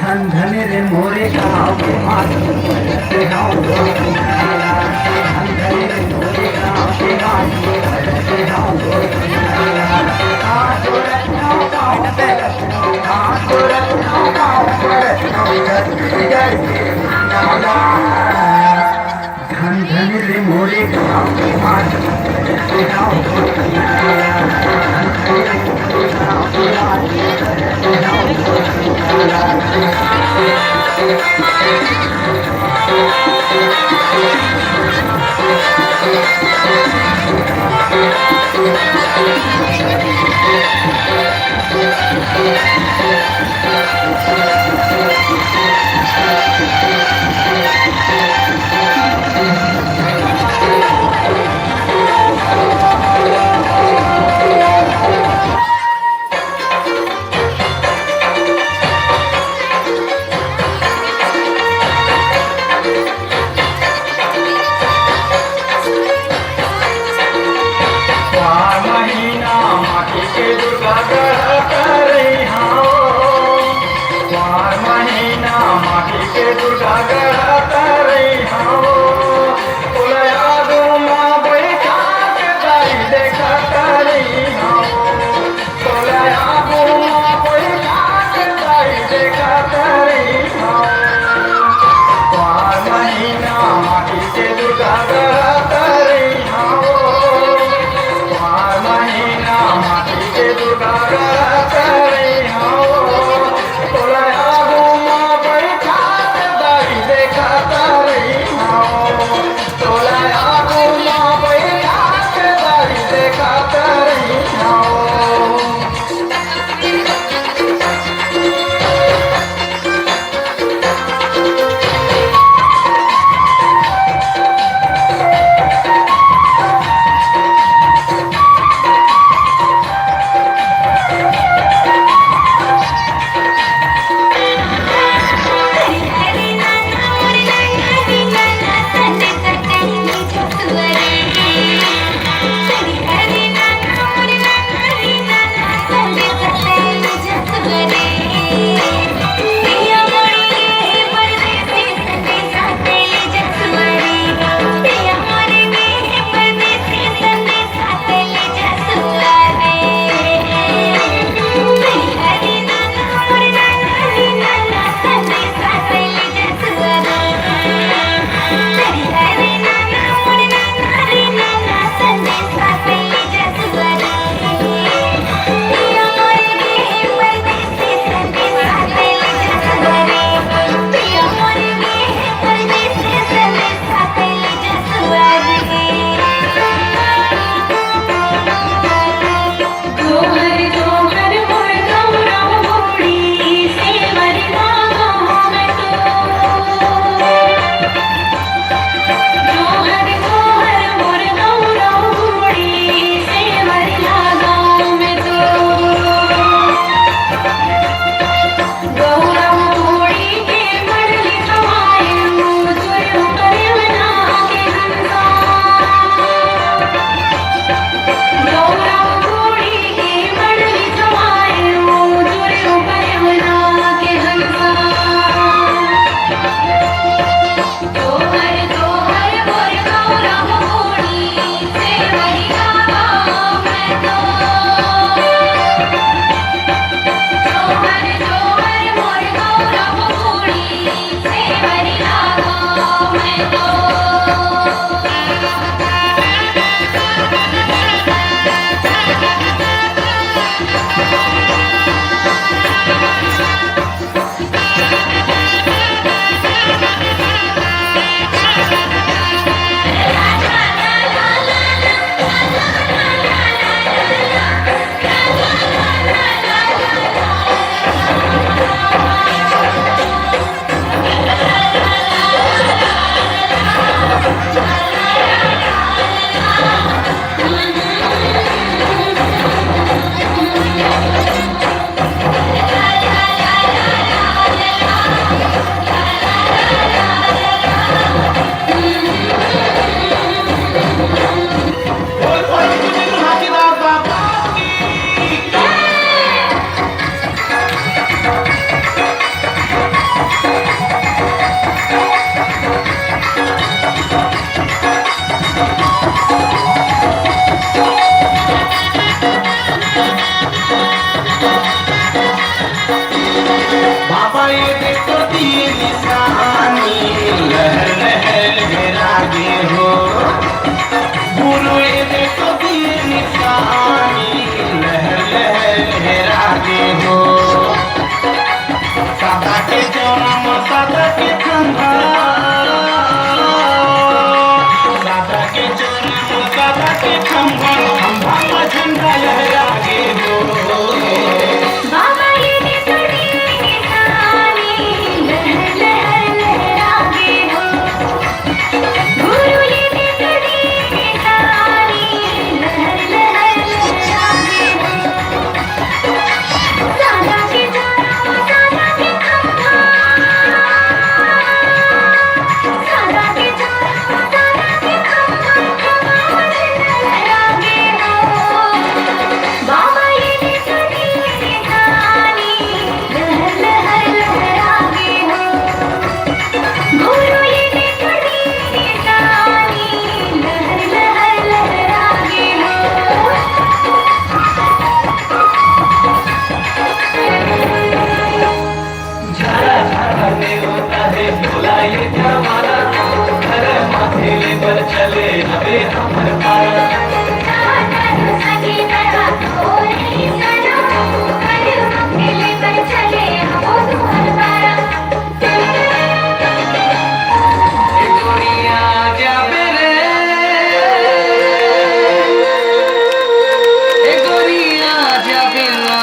धन धन रे मोरे गाँव के मात धन धन रे मोरे गाँव के मात धन धन रे मोरे गाँव के मात कभी निशानी लहर लहर लहरागे हो गुरु ये कभी निशानी लहर लहर लहरागे हो सादा के जोराम सादा के खंभा सादा के जोराम सादा के खंभा खंभा में झंडा लहरागे हो बाबा ये कभी निशानी लहर लहर लहरागे हो गुरु ये कभी निशानी लहर लहर लहरागे हो सादा के जोराम सादा के खंभा सादा के जोराम सादा के खंभा खंभा झंडा लहरागे हो बाबा ये कभी निशानी लहर लहर लहरागे हो गुरु ये कभी निशानी लहर लहर लहरागे हो झरा झरा में होता है भोला ये जमाना घर माथे पर चले अबे हमर पारा सगी तरह थोड़ी सनो कल अकेले पर चले हो तुम्हार पारा ए गोरिया जाबे रे ए गोरिया जाबे ना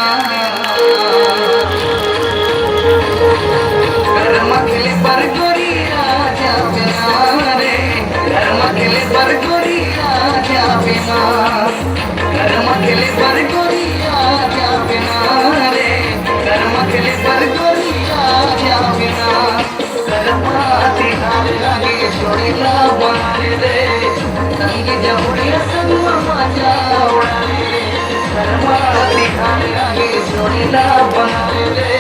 कर्म खेले पर गोरिया जाबे ना रे कर्म खेले पर गोरिया जाबे ना कर्म खेले पर गोरिया जाबे ना रे कर्म खेले पर गोरिया जाबे ना कर्माती हाल लागे छोड़ेला बनारे रे संगी जमुड़िया संग मजा उड़ाले कर्माती हाल लागे छोड़ेला बनारे रे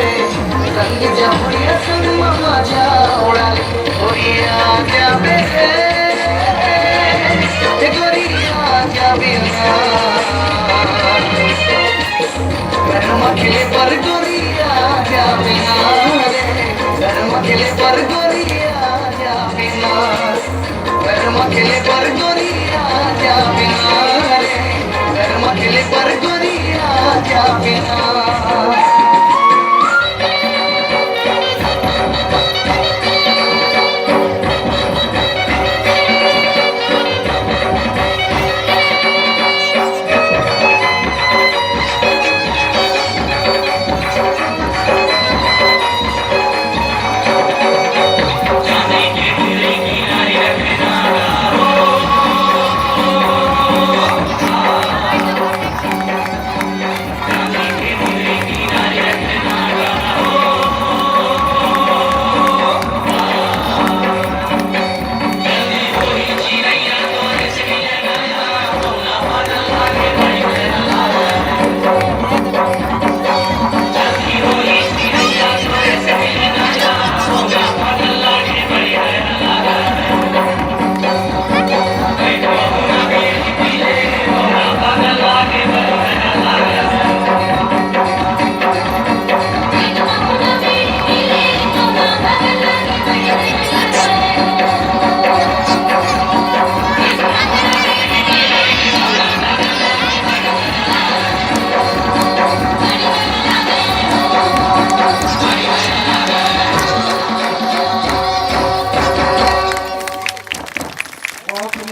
संगी जमुड़िया संग मजा उड़ाले गोरिया जाबे रे ए गोरिया जाबे ना कर्म खेले पर गोरिया जाबे ना रे कर्म खेले पर गोरिया जाबे ना कर्म खेले पर